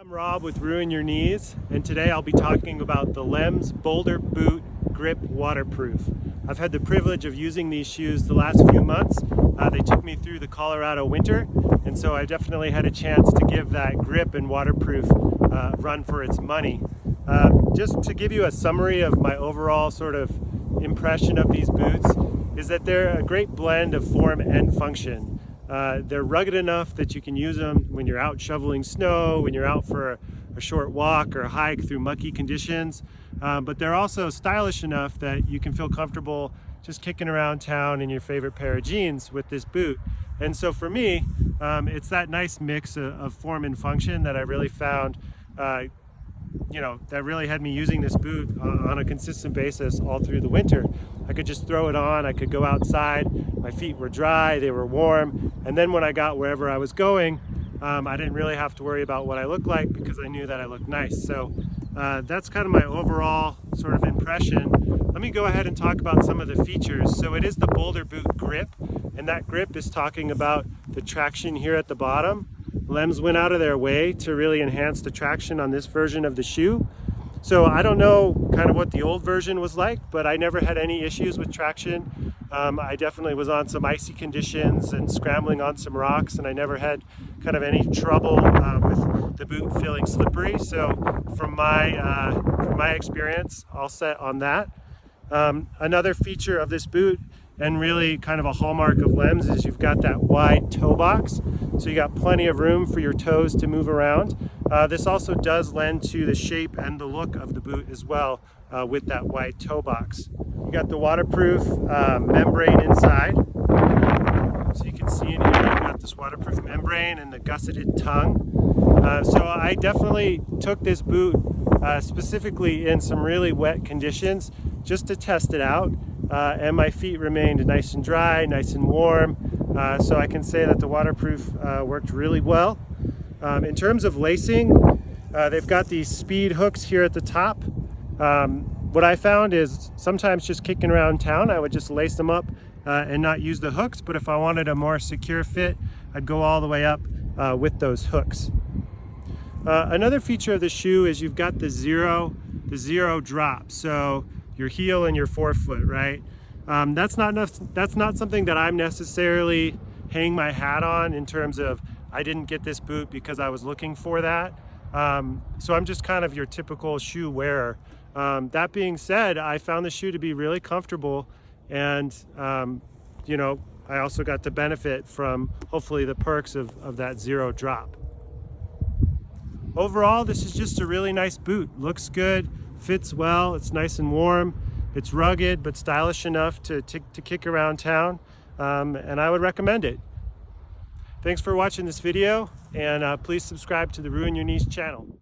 I'm Rob with Ruin Your Knees, and today I'll be talking about the Lems Boulder Boot Grip Waterproof. I've had the privilege of using these shoes the last few months. They took me through the Colorado winter, and so I definitely had a chance to give that grip and waterproof run for its money. Just to give you a summary of my overall sort of impression of these boots is that they're a great blend of form and function. They're rugged enough that you can use them when you're out shoveling snow, when you're out for a short walk or a hike through mucky conditions, but they're also stylish enough that you can feel comfortable just kicking around town in your favorite pair of jeans with this boot. And so for me, it's that nice mix of form and function that I really found that really had me using this boot on a consistent basis all through the winter. I could just throw it on, I could go outside, my feet were dry, they were warm, and then when I got wherever I was going, I didn't really have to worry about what I looked like because I knew that I looked nice. So that's kind of my overall sort of impression. Let me go ahead and talk about some of the features. So it is the Boulder Boot grip, and that grip is talking about the traction here at the bottom. Lems went out of their way to really enhance the traction on this version of the shoe. So I don't know kind of what the old version was like, but I never had any issues with traction. I definitely was on some icy conditions and scrambling on some rocks, and I never had kind of any trouble with the boot feeling slippery. So from my experience, all set on that. Another feature of this boot, and really kind of a hallmark of Lems, is you've got that wide toe box. So you got plenty of room for your toes to move around. This also does lend to the shape and the look of the boot as well with that wide toe box. You got the waterproof membrane inside. So you can see in here, you've got this waterproof membrane and the gusseted tongue. So I definitely took this boot specifically in some really wet conditions just to test it out. And my feet remained nice and dry, nice and warm. So I can say that the waterproof worked really well. In terms of lacing, they've got these speed hooks here at the top. What I found is sometimes just kicking around town, I would just lace them up and not use the hooks. But if I wanted a more secure fit, I'd go all the way up with those hooks. Another feature of the shoe is you've got the zero drop. So your heel and your forefoot, right? That's not something that I'm necessarily hanging my hat on in terms of I didn't get this boot because I was looking for that. So I'm just kind of your typical shoe wearer. That being said, I found the shoe to be really comfortable, and I also got to benefit from hopefully the perks of that zero drop. Overall, this is just a really nice boot. Looks good, fits well, it's nice and warm. It's rugged but stylish enough to kick around town, and I would recommend it. Thanks for watching this video, and please subscribe to the Ruin Your Knees channel.